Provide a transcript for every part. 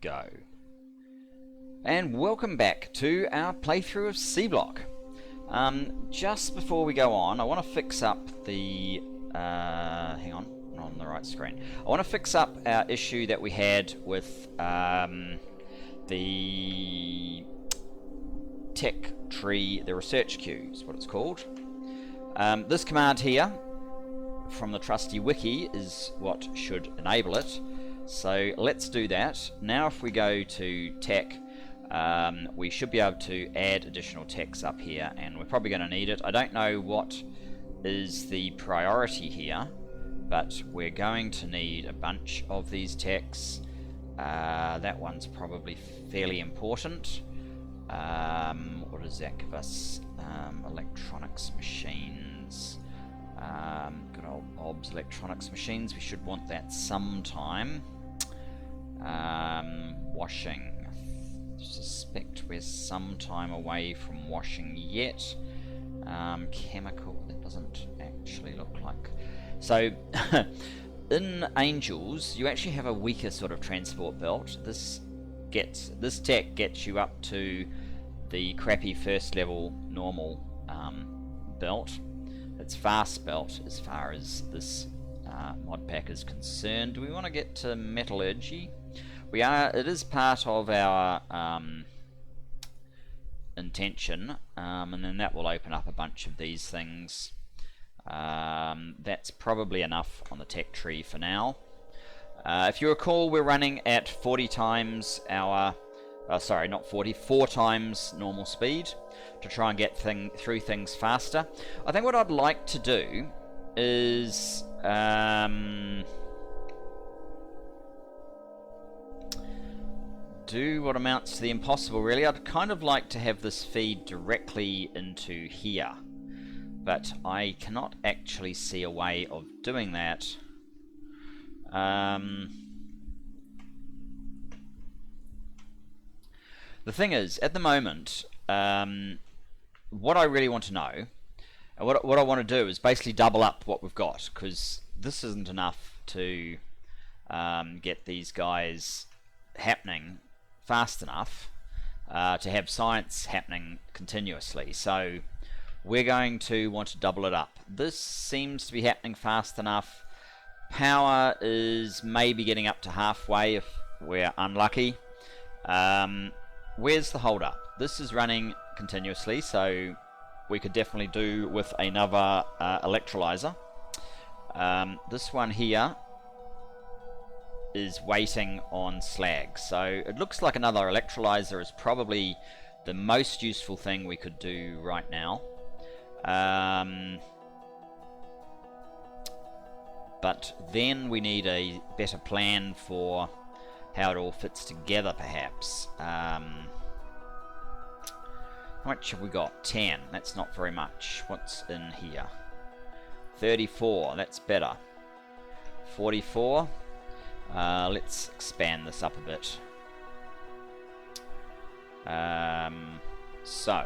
go. And welcome back to our playthrough of Seablock. Just before we go on, I want to fix up the... hang on, not on the right screen. I want to fix up our issue that we had with the tech tree, the research queue is what it's called. This command here from the trusty wiki is what should enable it. So let's do that. Now if we go to tech, we should be able to add additional techs up here, and we're probably going to need it. I don't know what is the priority here, but we're going to need a bunch of these techs. That one's probably fairly important. What does that give us? Electronics machines. Good old OBS electronics machines. We should want that sometime. Washing. I suspect we're some time away from washing yet. Chemical. That doesn't actually look like. So, in Angels, you actually have a weaker sort of transport belt. This tech gets you up to the crappy first level normal belt. It's fast belt as far as this mod pack is concerned. Do we want to get to metallurgy? We are. It is part of our intention, and then that will open up a bunch of these things. That's probably enough on the tech tree for now. If you recall, we're running at 40 times our... sorry, not 40, 4 times normal speed to try and get through things faster. I think what I'd like to do is... do what amounts to the impossible, really. I'd kind of like to have this feed directly into here, but I cannot actually see a way of doing that. The thing is, at the moment, what I really want to know, and what I want to do is basically double up what we've got, because this isn't enough to get these guys happening fast enough to have science happening continuously. So we're going to want to double it up. This seems to be happening fast enough. Power is maybe getting up to halfway if we're unlucky. Where's the hold up? This is running continuously, so we could definitely do with another electrolyzer. This one here is waiting on slag, so it looks like another electrolyzer is probably the most useful thing we could do right now. But then we need a better plan for how it all fits together, perhaps. How much have we got? 10. That's not very much. What's in here? 34. That's better. 44. Let's expand this up a bit. So,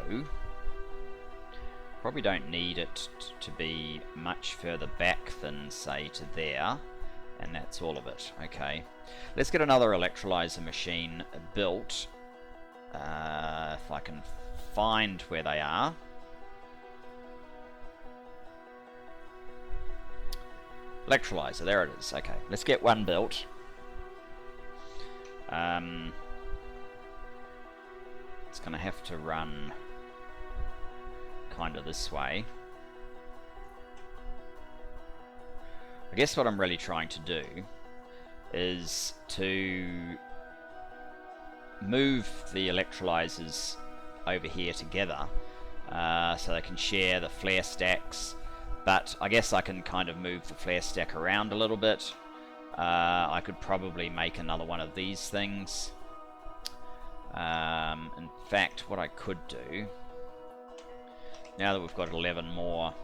probably don't need it to be much further back than, say, to there. And that's all of it. Okay. Let's get another electrolyzer machine built. If I can find where they are. Electrolyzer, there it is. Okay, let's get one built. It's going to have to run kind of this way. I guess what I'm really trying to do is to move the electrolyzers over here together so they can share the flare stacks, but I guess I can kind of move the flare stack around a little bit. I could probably make another one of these things. In fact, what I could do, now that we've got 11 more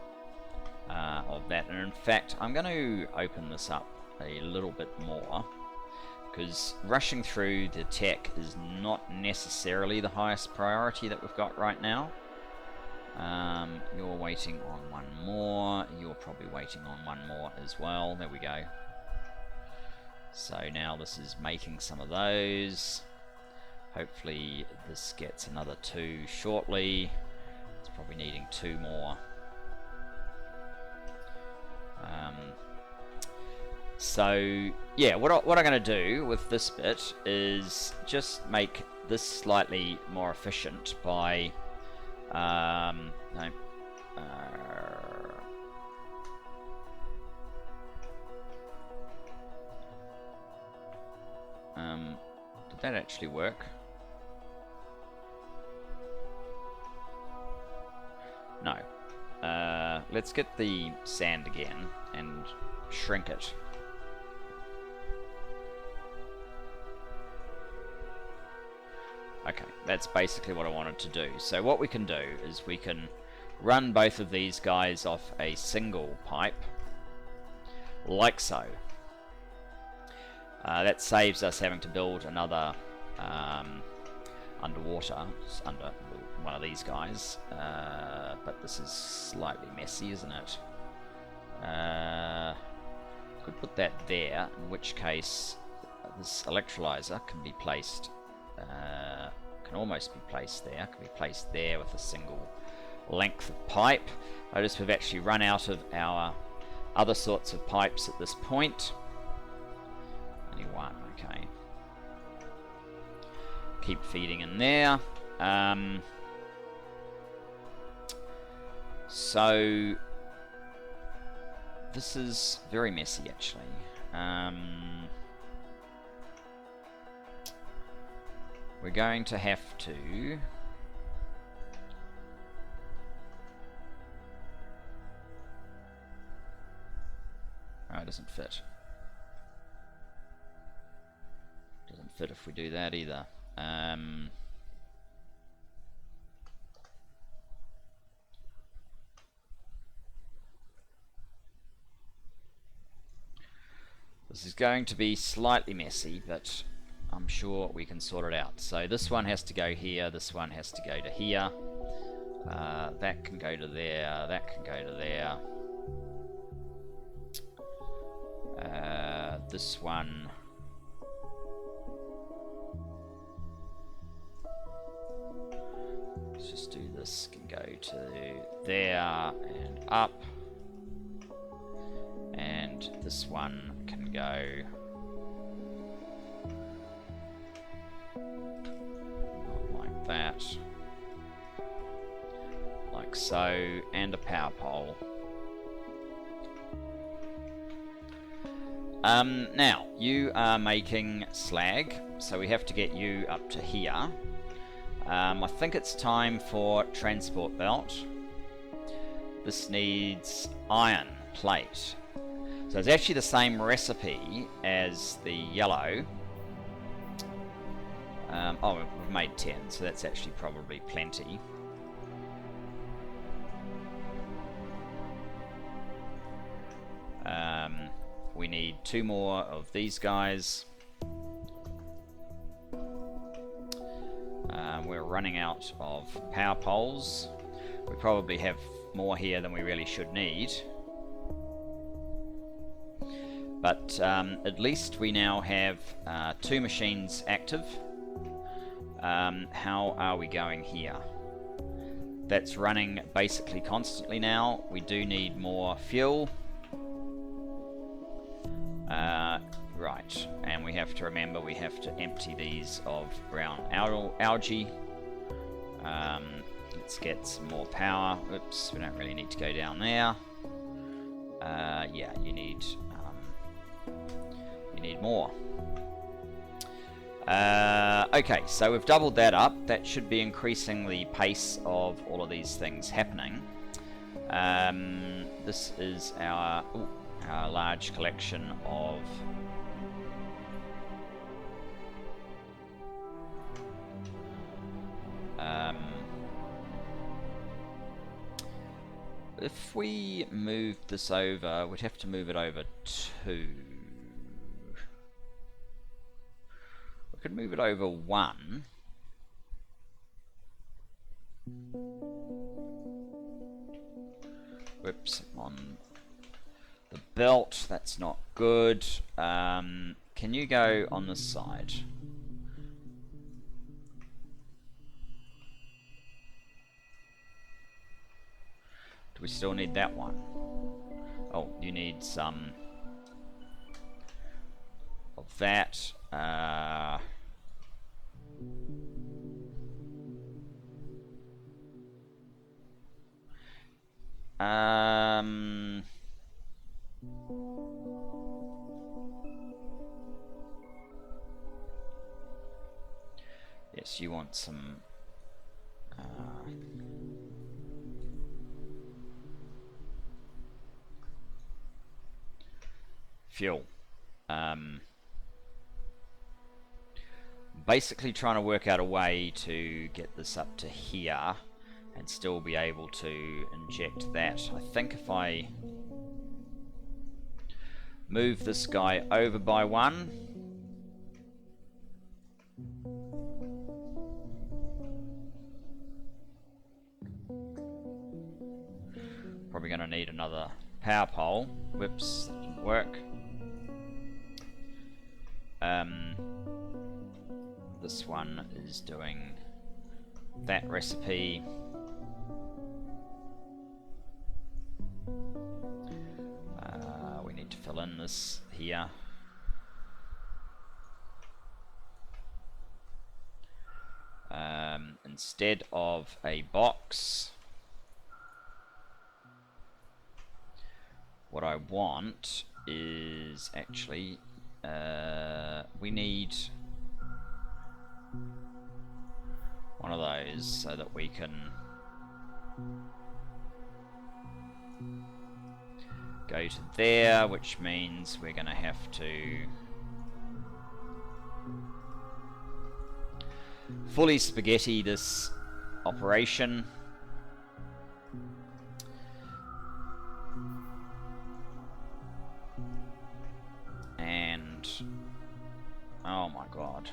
of that, and in fact I'm going to open this up a little bit more, because rushing through the tech is not necessarily the highest priority that we've got right now. You're waiting on one more, you're probably waiting on one more as well. There we go. So now this is making some of those. Hopefully this gets another 2 shortly. It's probably needing 2 more. So yeah, what I'm going to do with this bit is just make this slightly more efficient by did that actually work? No. Let's get the sand again and shrink it. Okay, that's basically what I wanted to do. So what we can do is we can run both of these guys off a single pipe, like so. That saves us having to build another underwater, under one of these guys. But this is slightly messy, isn't it? Could put that there, in which case this electrolyzer can be placed, can almost be placed there, can be placed there with a single length of pipe. Notice we've actually run out of our other sorts of pipes at this point. Only one, okay. Keep feeding in there. So this is very messy actually. We're going to have to it doesn't fit. Doesn't fit if we do that either. This is going to be slightly messy, but I'm sure we can sort it out. So this one has to go here, this one has to go to here. That can go to there, that can go to there. This one... Let's just do this, can go to there and up. And this one can go not like that, like so, and a power pole. Now, you are making slag, so we have to get you up to here. I think it's time for transport belt. This needs iron plate. So it's actually the same recipe as the yellow. Oh, we've made 10, so that's actually probably plenty. We need 2 more of these guys. We're running out of power poles. We probably have more here than we really should need. But at least we now have 2 machines active. How are we going here? That's running basically constantly now. We do need more fuel. Right, and we have to remember we have to empty these of brown algae. Let's get some more power. Oops, we don't really need to go down there. Yeah, you need more. Okay, so we've doubled that up. That should be increasing the pace of all of these things happening. This is our large collection of if we moved this over, we'd have to move it over 2. We could move it over 1. Whoops, on the belt, that's not good. can you go on this side? Do we still need that one? Oh, you need some of that. Yes, you want some fuel. Basically trying to work out a way to get this up to here and still be able to inject that. I think if I move this guy over by one, probably going to need another power pole. Whoops, that didn't work. This one is doing that recipe. We need to fill in this here. Instead of a box, what I want is actually we need one of those so that we can go to there, which means we're going to have to fully spaghetti this operation. And oh my god.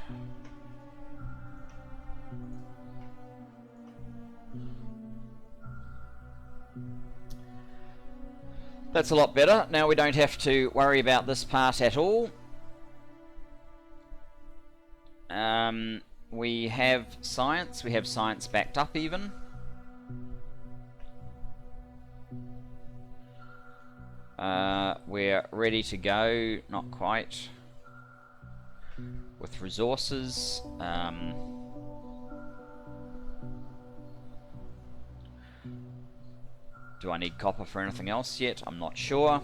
That's a lot better. Now we don't have to worry about this part at all. We have science. We have science backed up even. We're ready to go. Not quite. With resources. Do I need copper for anything else yet? I'm not sure.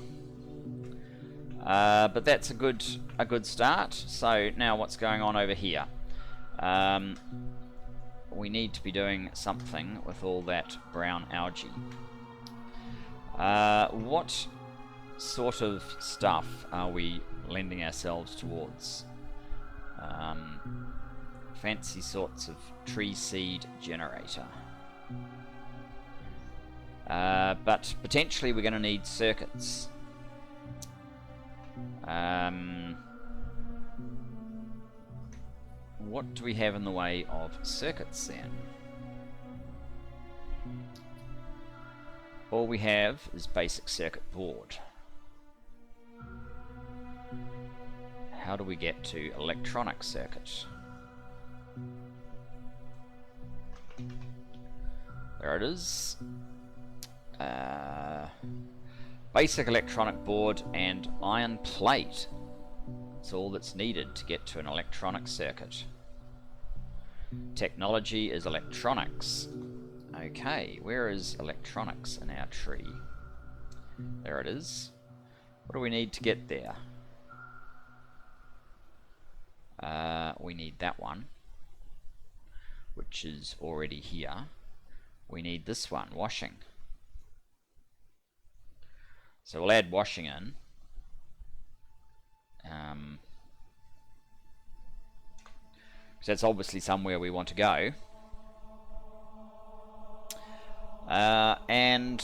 But that's a good start. So now what's going on over here? We need to be doing something with all that brown algae. What sort of stuff are we lending ourselves towards? Fancy sorts of tree seed generator. But potentially we're going to need circuits. What do we have in the way of circuits then? All we have is basic circuit board. How do we get to electronic circuit? There it is. Basic electronic board and iron plate. That's all that's needed to get to an electronic circuit. Technology is electronics. Okay, where is electronics in our tree? There it is. What do we need to get there? We need that one, which is already here. We need this one, washing. So we'll add washing in. So that's obviously somewhere we want to go. And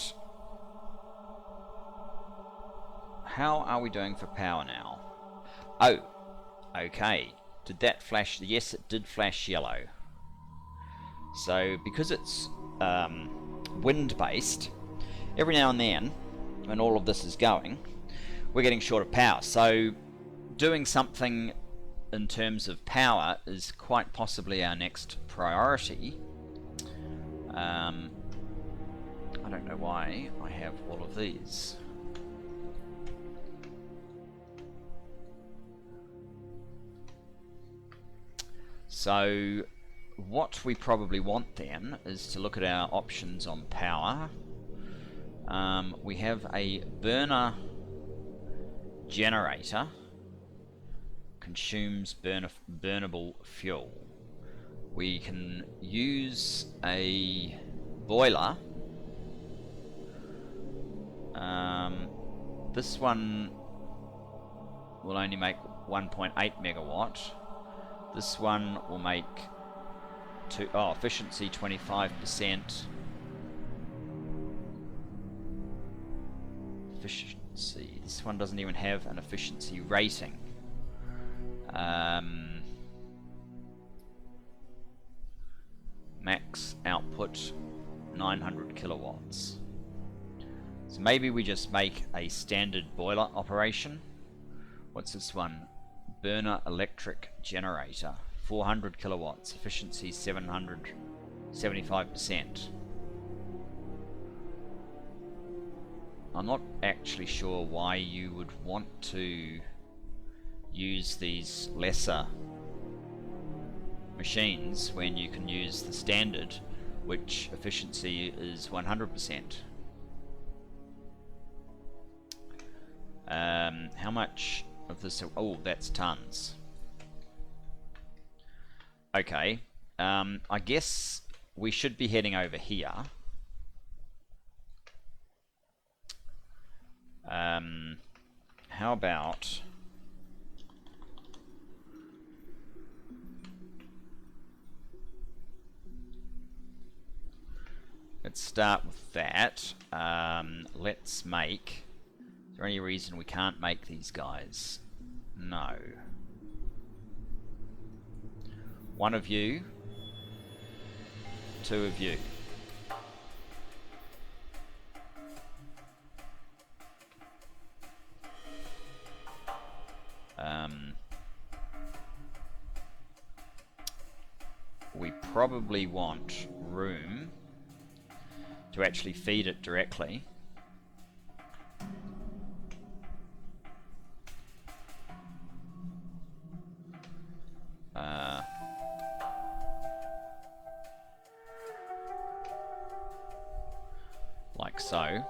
how are we doing for power now? Oh, okay. Did that flash? Yes, it did flash yellow. So because it's wind based, every now and then when all of this is going, we're getting short of power. So doing something in terms of power is quite possibly our next priority. I don't know why I have all of these. So what we probably want then is to look at our options on power. We have a burner generator, consumes burnable fuel. We can use a boiler. This one will only make 1.8 megawatt. This one will make efficiency 25%. Efficiency. This one doesn't even have an efficiency rating. Max output 900 kilowatts. So maybe we just make a standard boiler operation. What's this one? Burner electric generator, 400 kilowatts, efficiency 75%. I'm not actually sure why you would want to use these lesser machines when you can use the standard, which efficiency is 100%. How much of this? Oh, that's tons. Okay, I guess we should be heading over here. How about let's start with that. Let's make... Is there any reason we can't make these guys? No. One of you. Two of you. We probably want room to actually feed it directly. Like so.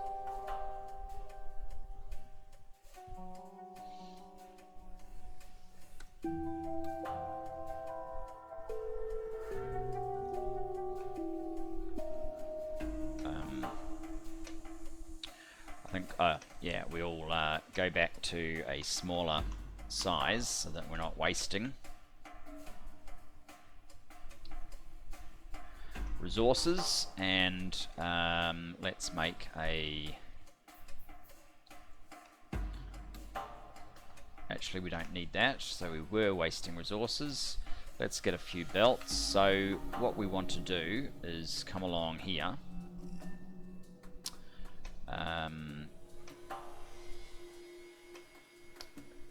I think, yeah, we'll go back to a smaller size so that we're not wasting resources, and let's make a... Actually, we don't need that, so we were wasting resources. Let's get a few belts. So what we want to do is come along here.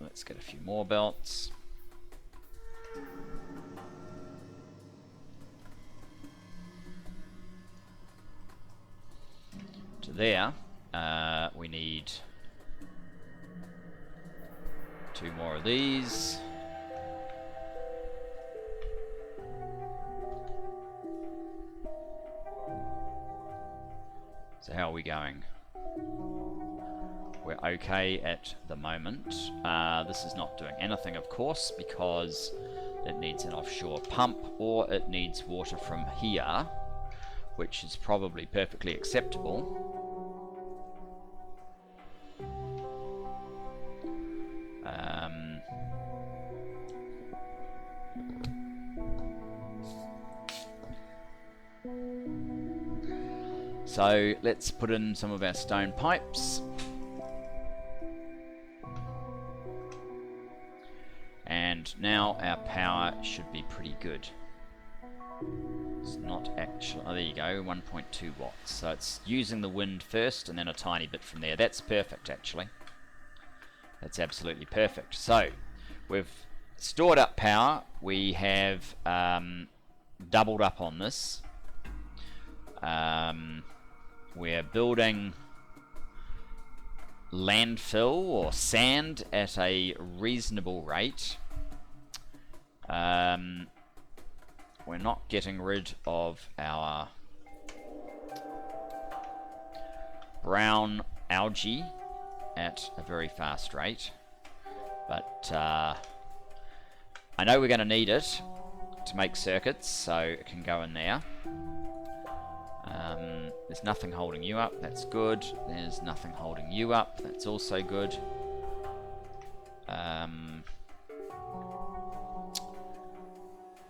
Let's get a few more belts. To there, we need 2 more of these. So how are we going? We're okay at the moment. This is not doing anything, of course, because it needs an offshore pump, or it needs water from here, which is probably perfectly acceptable. So let's put in some of our stone pipes. And now our power should be pretty good. It's not actually... Oh, there you go, 1.2 watts. So it's using the wind first and then a tiny bit from there. That's perfect, actually. That's absolutely perfect. So we've stored up power. We have doubled up on this. We're building landfill or sand at a reasonable rate. We're not getting rid of our brown algae at a very fast rate, but I know we're going to need it to make circuits, so it can go in there. There's nothing holding you up, that's good. There's nothing holding you up, that's also good.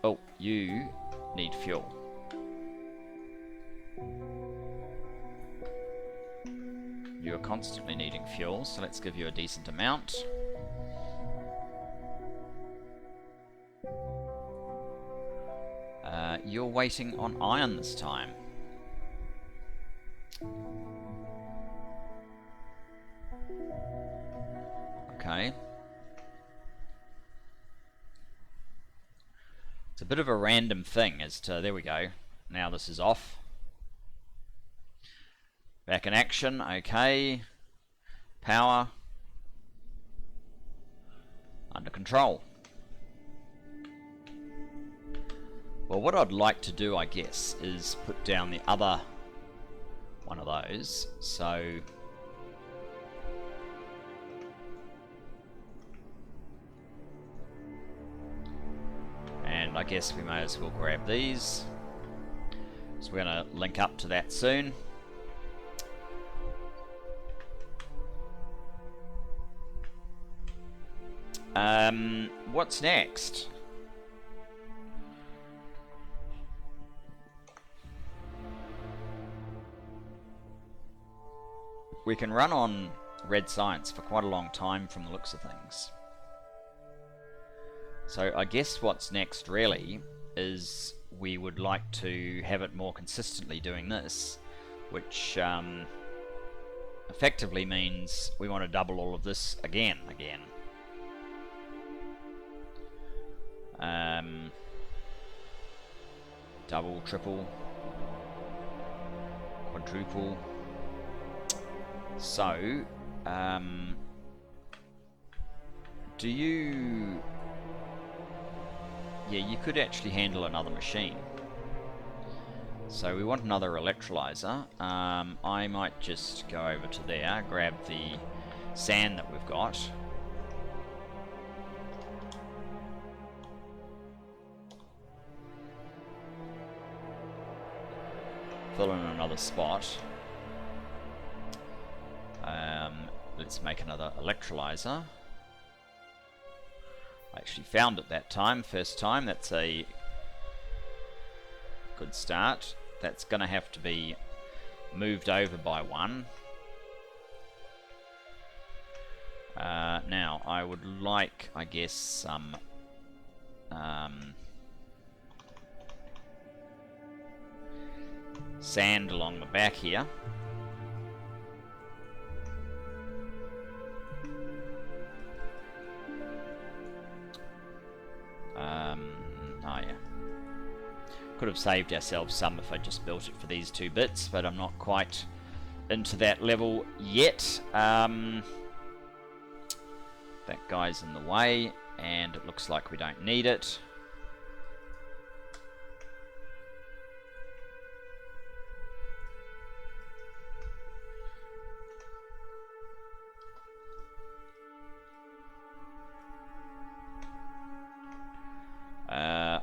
Oh, you need fuel. You're constantly needing fuel, so let's give you a decent amount. You're waiting on iron this time. Okay. It's a bit of a random thing as to, there we go. Now this is off. Back in action, okay. Power. Under control. Well, what I'd like to do, I guess, is put down the other one of those. So and I guess we may as well grab these. So we're going to link up to that soon. What's next? We can run on red science for quite a long time from the looks of things. So I guess what's next really is we would like to have it more consistently doing this, which effectively means we want to double all of this again. Double, triple, quadruple. So, do you... Yeah, you could actually handle another machine. So we want another electrolyzer. I might just go over to there, grab the sand that we've got. Fill in another spot. Let's make another electrolyzer. I actually found it that time, first time. That's a good start. That's going to have to be moved over by one. Now, I would like, I guess, some sand along the back here. Oh yeah. Could have saved ourselves some if I just built it for these two bits, but I'm not quite into that level yet. That guy's in the way, and it looks like we don't need it.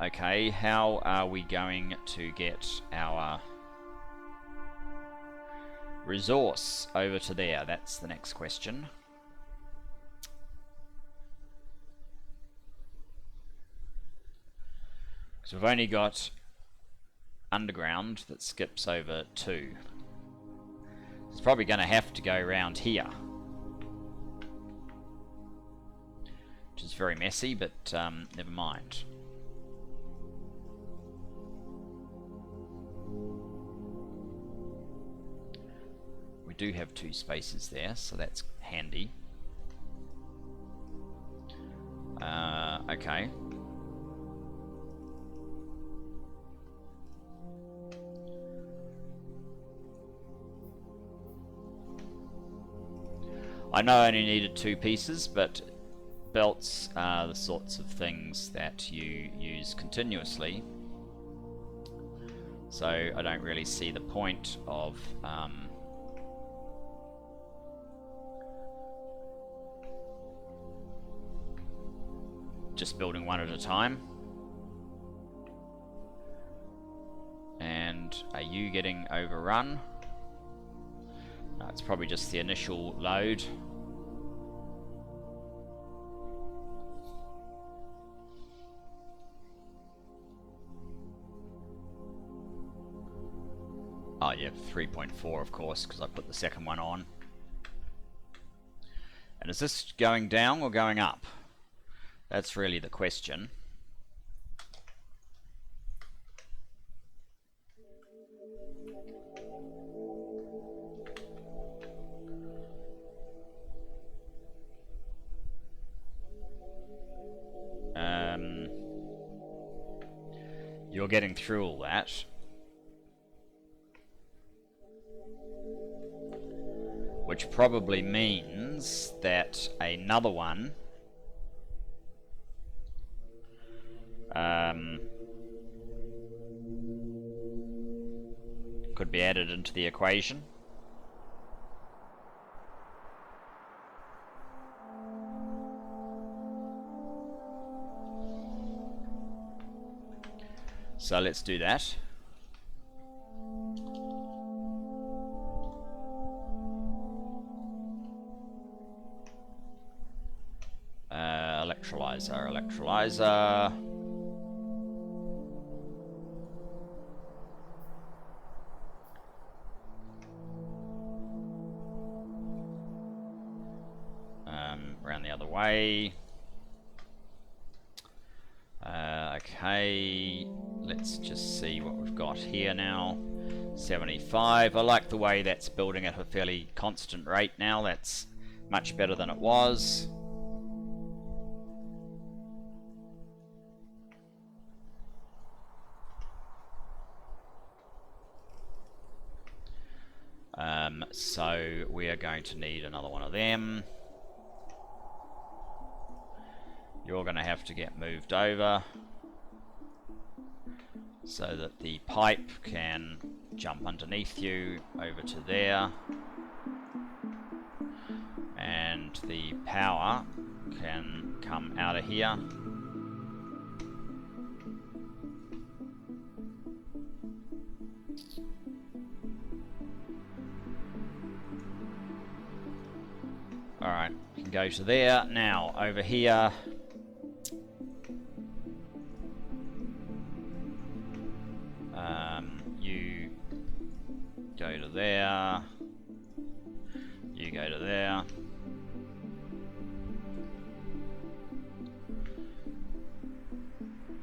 Okay, how are we going to get our resource over to there? That's the next question. Because we've only got underground that skips over 2. It's probably going to have to go around here. Which is very messy, but never mind. We do have 2 spaces there, so that's handy. Okay. I know I only needed 2 pieces, but belts are the sorts of things that you use continuously. So I don't really see the point of just building one at a time. And are you getting overrun? No, it's probably just the initial load. Oh yeah, 3.4 of course, because I put the second one on. And is this going down or going up? That's really the question. You're getting through all that. Which probably means that another one could be added into the equation. So let's do that. Electrolyzer. Around the other way. Okay, let's just see what we've got here now. 75. I like the way that's building at a fairly constant rate now. That's much better than it was. So we are going to need another one of them. You're going to have to get moved over so that the pipe can jump underneath you over to there, and the power can come out of here. Alright, you can go to there. Now, over here, you go to there, you go to there.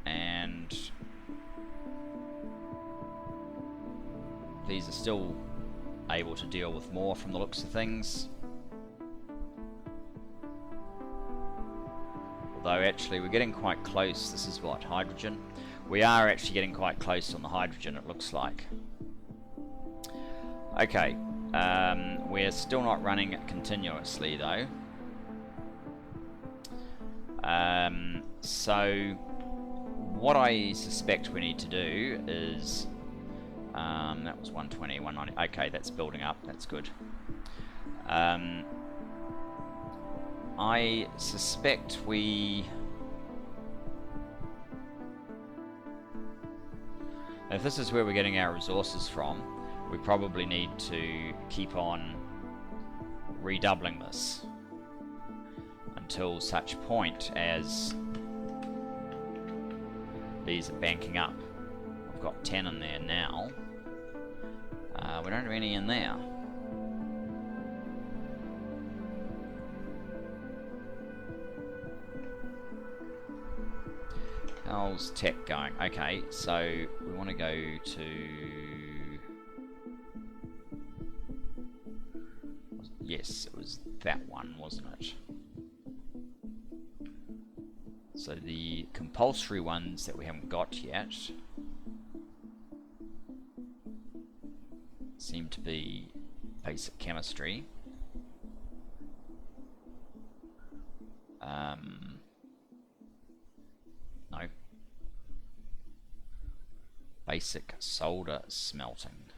And these are still able to deal with more from the looks of things. Although actually we're getting quite close. This is what, hydrogen? We are actually getting quite close on the hydrogen, it looks like. Okay, we're still not running it continuously though. So what I suspect we need to do is that was 120, 190. Okay, that's building up. That's good. I suspect we... If this is where we're getting our resources from, we probably need to keep on redoubling this until such point as these are banking up. I've got 10 in there now. We don't have any in there. How's tech going? Okay, so we want to go to... Yes, it was that one, wasn't it? So the compulsory ones that we haven't got yet seem to be basic chemistry. No. Basic solder smelting.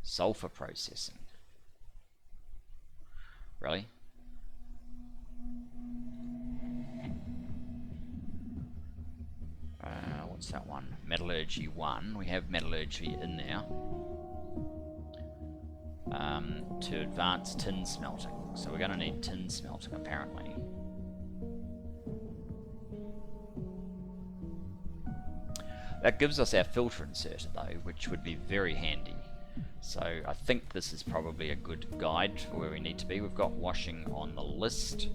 Sulfur processing. Really? What's that one? Metallurgy 1. We have metallurgy in there. To advance tin smelting. So we're going to need tin smelting apparently. That gives us our filter inserter though, which would be very handy. So I think this is probably a good guide for where we need to be. We've got washing on the list.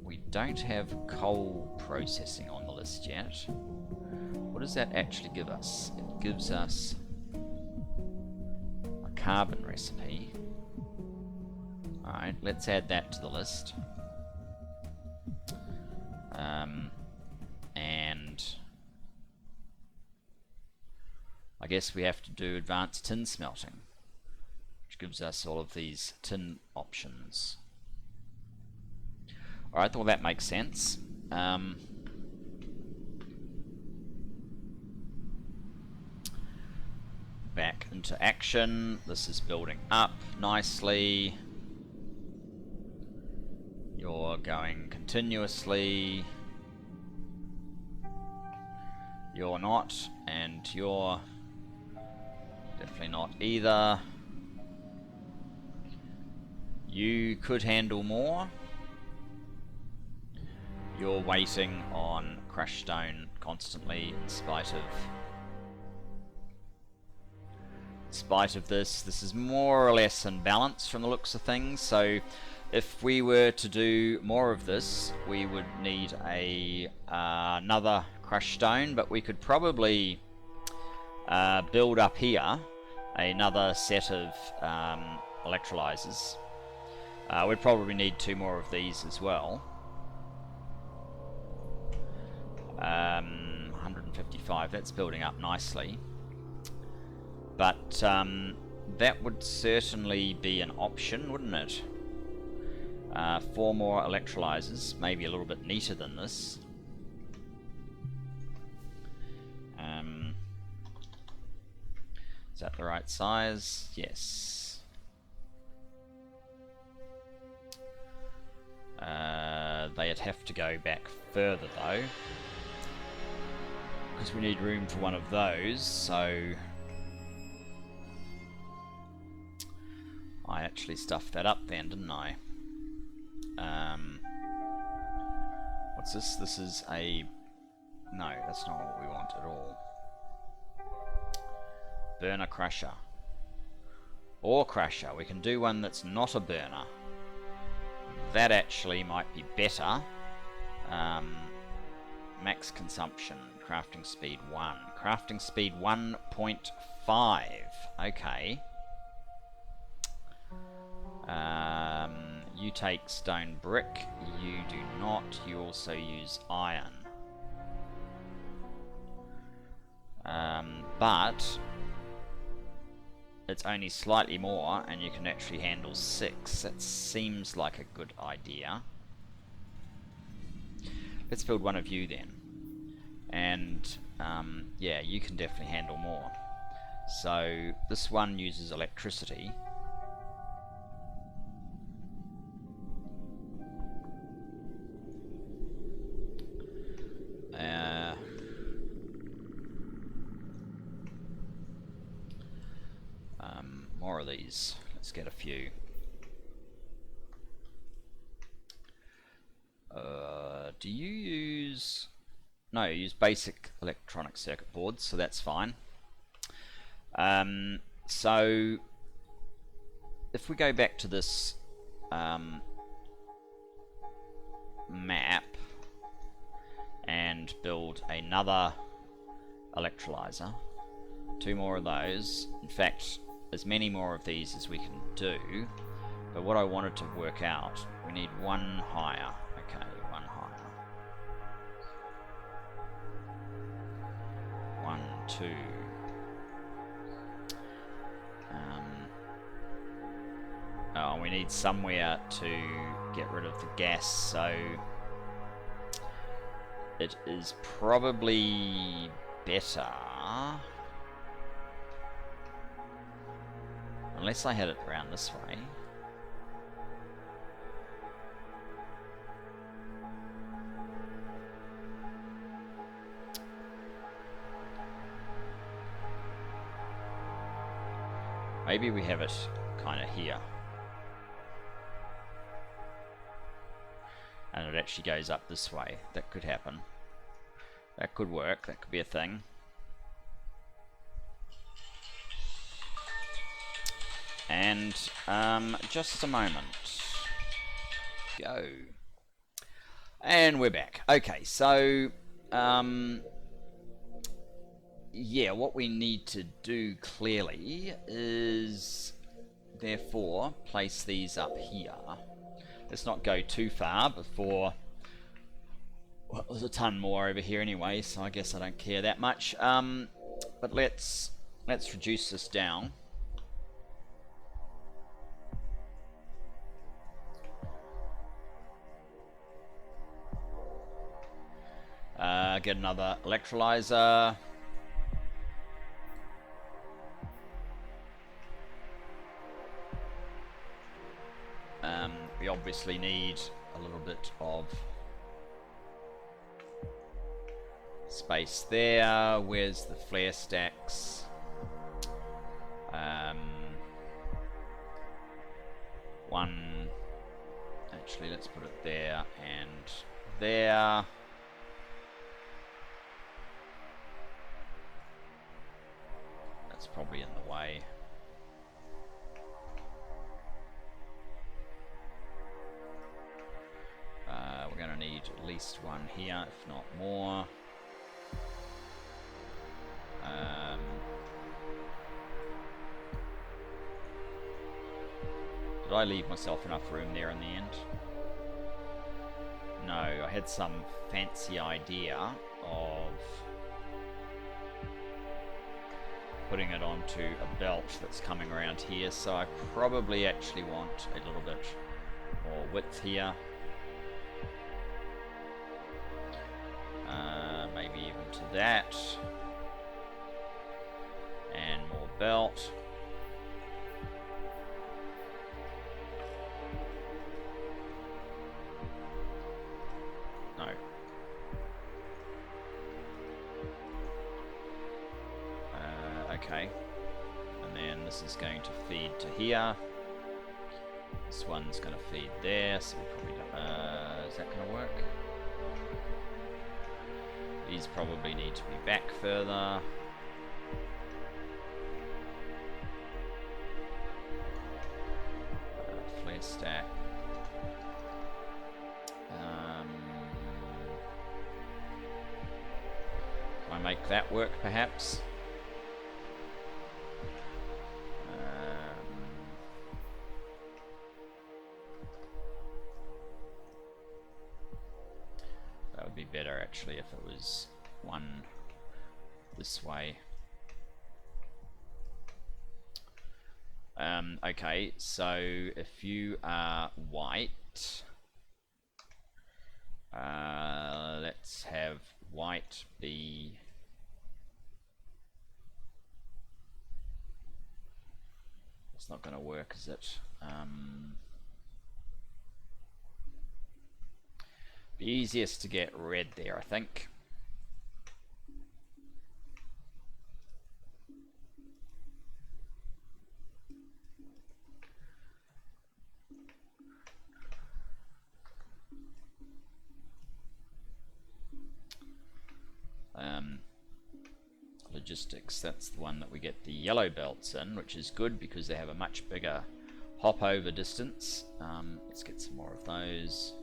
We don't have coal processing on the list yet. What does that actually give us? It gives us a carbon recipe. Alright, let's add that to the list. And I guess we have to do advanced tin smelting, which gives us all of these tin options. Alright, well that makes sense. Back into action. This is building up nicely. You're going continuously. You're not, and you're definitely not either. You could handle more. You're waiting on crushed stone constantly in spite of this. This is more or less in balance from the looks of things. So if we were to do more of this, we would need another crushed stone, but we could probably build up here another set of electrolyzers. We'd probably need 2 more of these as well. 155, that's building up nicely. But that would certainly be an option, wouldn't it? 4 more electrolyzers, maybe a little bit neater than this. Is that the right size? Yes. They'd have to go back further though, because we need room for one of those, so I actually stuffed that up then, didn't I? What's this? This is a... No, that's not what we want at all. Burner crusher. Ore crusher. We can do one that's not a burner. That actually might be better. Max consumption. Crafting speed 1. Crafting speed 1.5. Okay. You take stone brick. You do not. You also use iron. But it's only slightly more, and you can actually handle 6. That seems like a good idea. Let's build one of you then. And yeah, you can definitely handle more. So this one uses electricity. More of these. Let's get a few. Do you use... No, you use basic electronic circuit boards, so that's fine. So if we go back to this map and build another electrolyzer, 2 more of those, in fact as many more of these as we can do. But what I wanted to work out, we We need one higher. Okay, one higher. 1, 2. Oh, we need somewhere to get rid of the gas, so it is probably better, unless I had it around this way. Maybe we have it kind of here. And it actually goes up this way. That could happen. That could work. That could be a thing. And just a moment. Go. And we're back. Okay, so yeah, what we need to do clearly is therefore place these up here. Let's not go too far before. Well, there's a ton more over here anyway, so I guess I don't care that much. But let's reduce this down. Get another electrolyzer. We obviously need a little bit of space there. Where's the flare stacks? One. Actually, let's put it there and there. That's probably in the way. We're going to need at least one here, if not more. Did I leave myself enough room there in the end? No, I had some fancy idea of putting it onto a belt that's coming around here, so I probably actually want a little bit more width here. Maybe even to that. And more belt. No. Okay. And then this is going to feed to here. This one's going to feed there, so we probably don't, is that going to work? These probably need to be back further. Flare stack. Can I make that work perhaps? That would be better actually if it was one this way. Okay, so if you are white, let's have white be it's not going to work, is it? Be easiest to get red there, I think. Logistics, that's the one that we get the yellow belts in, which is good because they have a much bigger hop over distance. Let's get some more of those.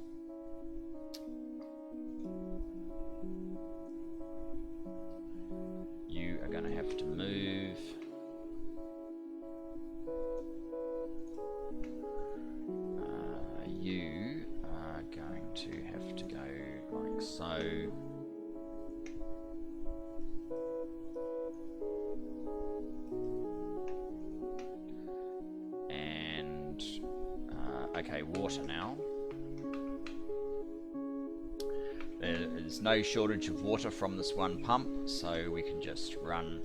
You are going to have to move. You water now. There is no shortage of water from this one pump, so we can just run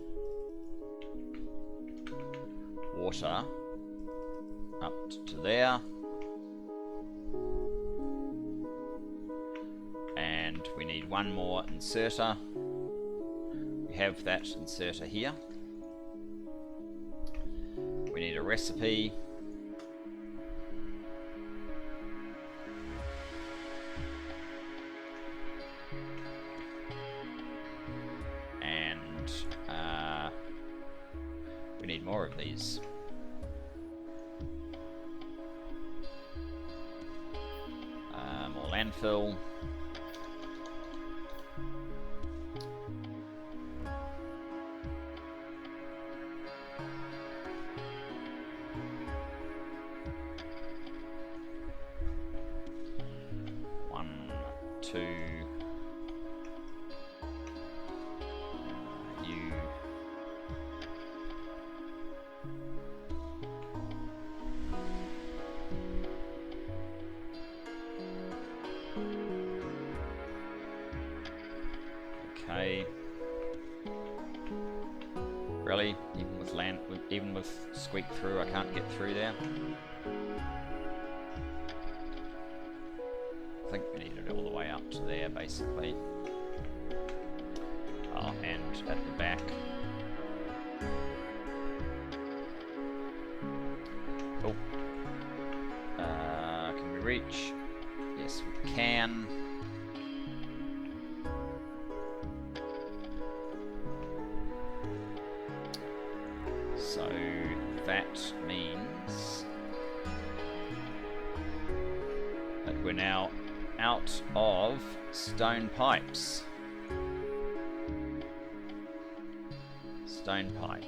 water up to there. And we need one more inserter. We have that inserter here. We need a recipe. And we need more of these. More landfill. Okay. Really? Even with squeak through, I can't get through there. I think we need it all the way up to there, basically. Oh, and at the back. Oh. Can we reach? Yes, we can. So that means that we're now out of stone pipes. Stone pipe.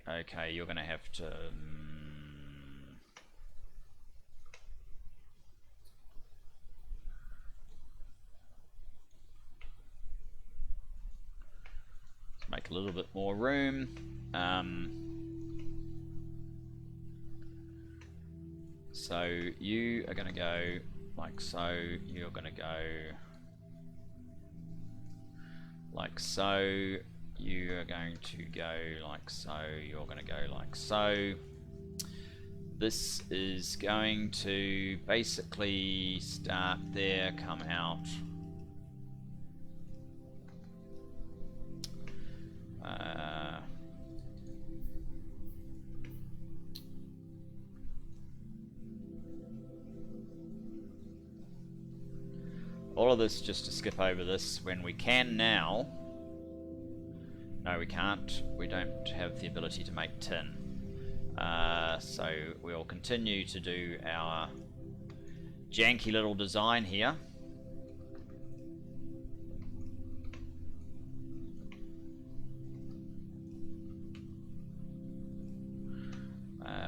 Okay, you're going to have to... let's make a little bit more room. So you are going to go like so, you're going to go like so, you are going to go like so, you're going to go like so. This is going to basically start there, come out. All of this just to skip over this when we can now. No, we can't. We don't have the ability to make tin. So we'll continue to do our janky little design here.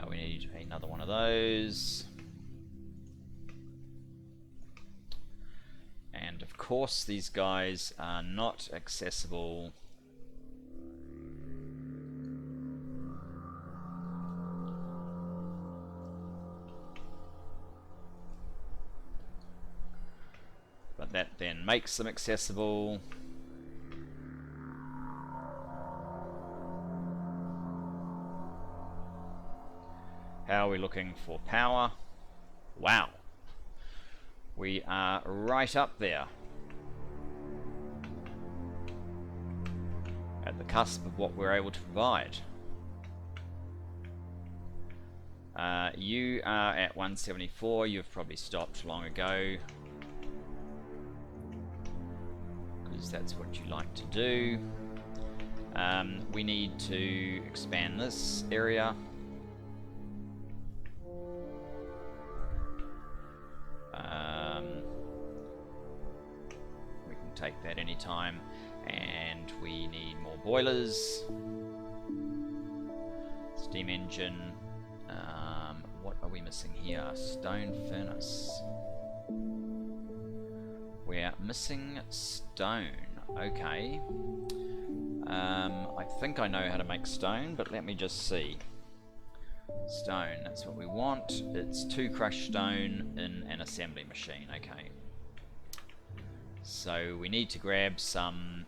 We need another one of those. And of course these guys are not accessible . But that then makes them accessible. How are we looking for power? Wow. We are right up there. At the cusp of what we're able to provide. You are at 174. You've probably stopped long ago. Because that's what you like to do. We need to expand this area. We can take that anytime. And we need more boilers. Steam engine. What are we missing here? Stone furnace. We're missing stone. Okay. I think I know how to make stone, but let me just see. Stone, that's what we want. It's 2 crushed stone in an assembly machine. Okay. So we need to grab some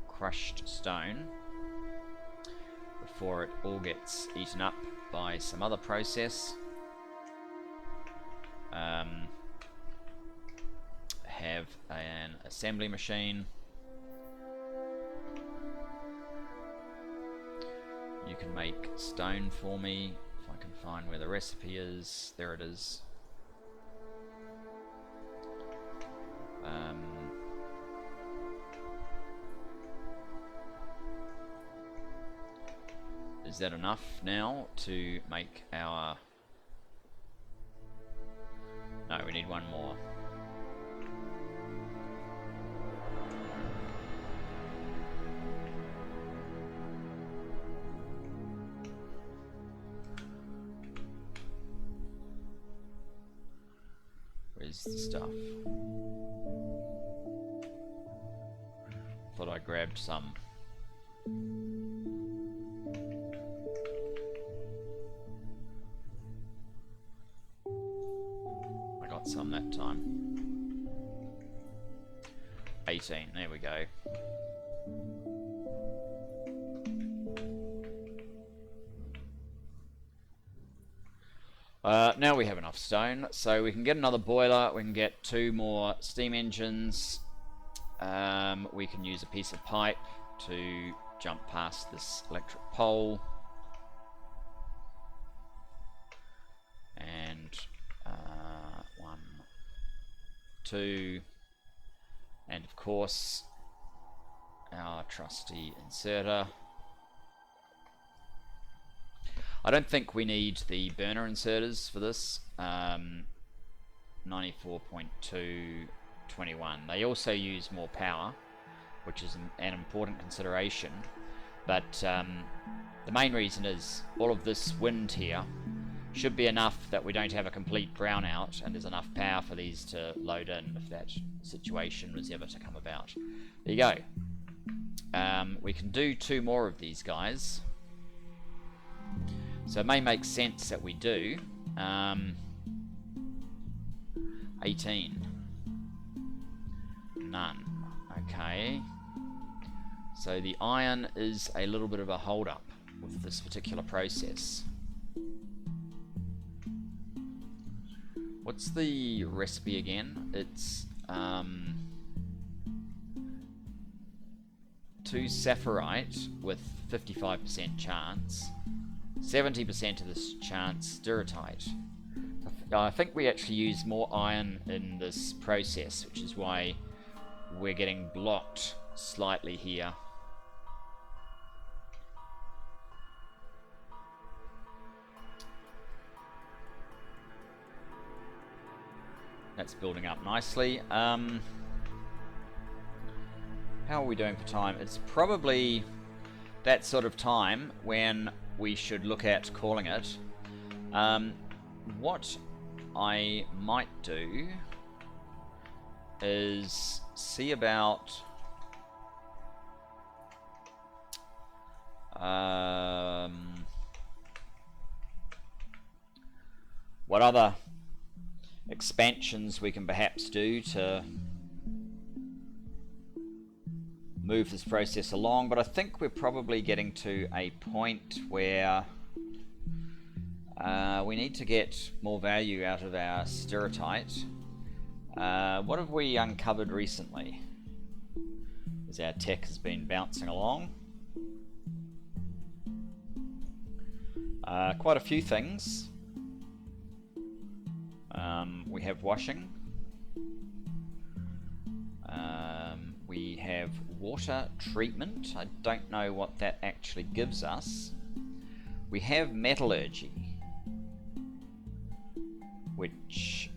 crushed stone before it all gets eaten up by some other process. Have an assembly machine. You can make stone for me if I can find where the recipe is. There it is. Is that enough now to make our... No, we need one more. Where's the stuff? Thought I grabbed some. I got some that time. 18, there we go. Now we have enough stone, so we can get another boiler, we can get 2 more steam engines, we can use a piece of pipe to jump past this electric pole, and 1, 2, and of course our trusty inserter. I don't think we need the burner inserters for this. 94.221. They also use more power, which is an important consideration. But the main reason is all of this wind here should be enough that we don't have a complete brownout, and there's enough power for these to load in if that situation was ever to come about. There you go. We can do 2 more of these guys. So it may make sense that we do. 18. None. Okay. So the iron is a little bit of a hold up with this particular process. What's the recipe again? It's 2 sapphirite with 55% chance. 70% of this chance stirritite. I think we actually use more iron in this process, which is why we're getting blocked slightly here. That's building up nicely. How are we doing for time? It's probably that sort of time when we should look at calling it. What I might do is see about what other expansions we can perhaps do to move this process along, but I think we're probably getting to a point where we need to get more value out of our stirritite. What have we uncovered recently as our tech has been bouncing along? Quite a few things. We have washing. We have water treatment. I don't know what that actually gives us. We have metallurgy, which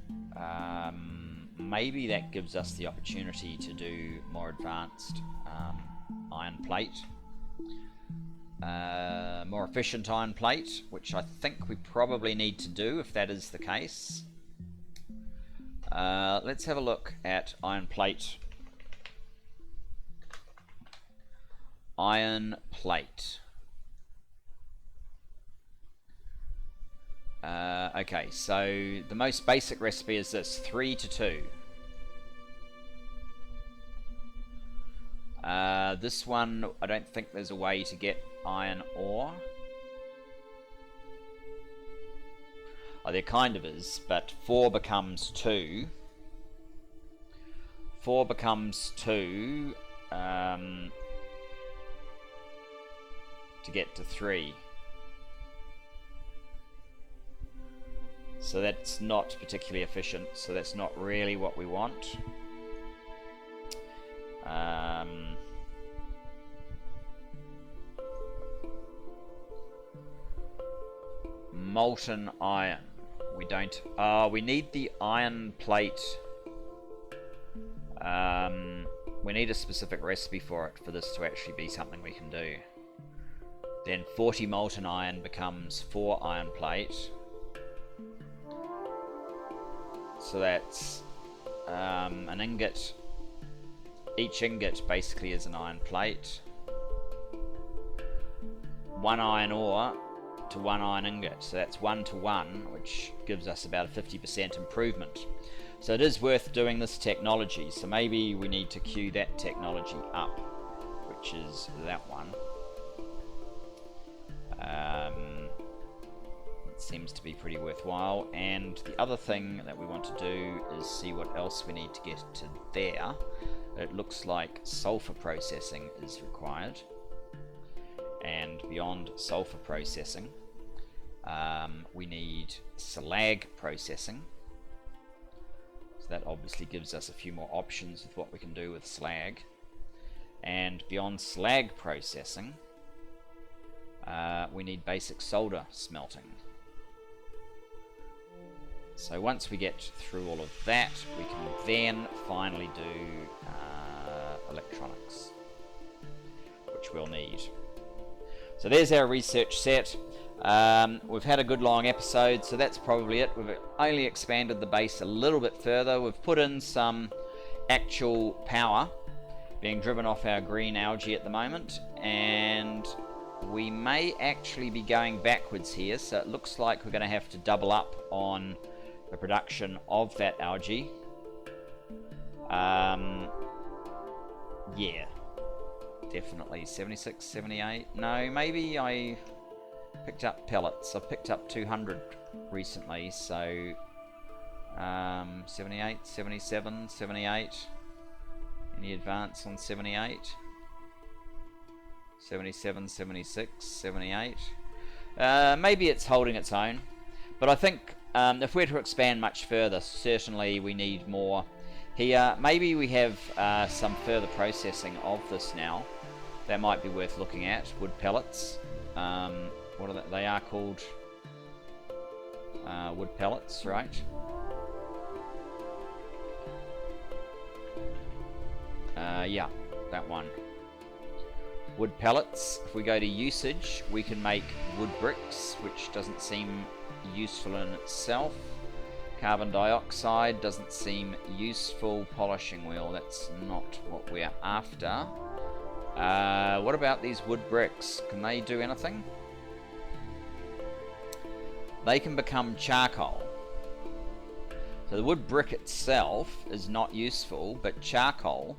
maybe that gives us the opportunity to do more advanced iron plate. More efficient iron plate, which I think we probably need to do if that is the case. Let's have a look at iron plate. Iron plate. Okay, so the most basic recipe is this, 3 to 2. This one, I don't think there's a way to get iron ore. Oh, there kind of is, but 4 becomes 2. 4 becomes 2 to get to 3. So that's not particularly efficient, so that's not really what we want. Molten iron. We don't... we need the iron plate. We need a specific recipe for it, for this to actually be something we can do. Then 40 molten iron becomes 4 iron plate. So that's an ingot. Each ingot basically is an iron plate. 1 iron ore to 1 iron ingot. So that's 1 to 1, which gives us about a 50% improvement. So it is worth doing this technology. So maybe we need to queue that technology up, which is that one. It seems to be pretty worthwhile. And the other thing that we want to do is see what else we need to get to there. It looks like sulfur processing is required. And beyond sulfur processing, we need slag processing. So that obviously gives us a few more options with what we can do with slag. And beyond slag processing, we need basic solder smelting. So once we get through all of that, we can then finally do electronics, which we'll need. So there's our research set. We've had a good long episode, so that's probably it. We've only expanded the base a little bit further. We've put in some actual power being driven off our green algae at the moment, and we may actually be going backwards here, so it looks like we're going to have to double up on the production of that algae. Yeah, definitely 76, 78. No, maybe I picked up pellets. I've picked up 200 recently, so 78, 77, 78. Any advance on 78? 77, 76, 78. Maybe it's holding its own, but I think if we're to expand much further, certainly we need more here. Maybe we have some further processing of this now. That might be worth looking at. Wood pellets. What are they? They are called wood pellets, right? Yeah, that one. Wood pellets. If we go to usage, we can make wood bricks, which doesn't seem useful in itself. Carbon dioxide doesn't seem useful. Polishing wheel, that's not what we're after. What about these wood bricks? Can they do anything? They can become charcoal. So the wood brick itself is not useful, but charcoal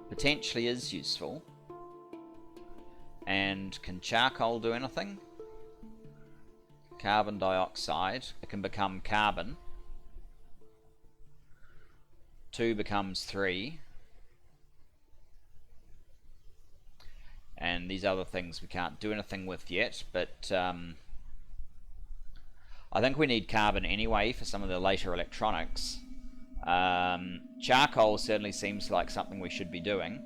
potentially is useful. And can charcoal do anything? Carbon dioxide, it can become carbon. 2 becomes 3. And these other things we can't do anything with yet, but I think we need carbon anyway for some of the later electronics. Charcoal certainly seems like something we should be doing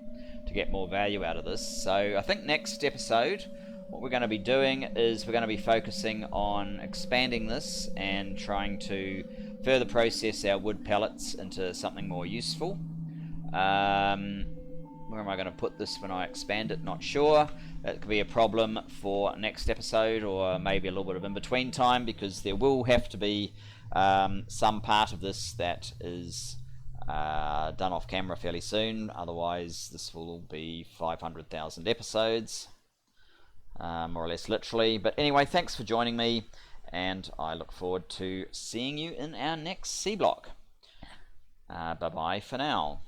to get more value out of this. So I think next episode what we're going to be doing is we're going to be focusing on expanding this and trying to further process our wood pellets into something more useful. Where am I going to put this when I expand it? Not sure. It could be a problem for next episode, or maybe a little bit of in-between time, because there will have to be some part of this that is done off camera fairly soon. Otherwise, this will be 500,000 episodes, more or less literally. But anyway, thanks for joining me, and I look forward to seeing you in our next Seablock. Bye-bye for now.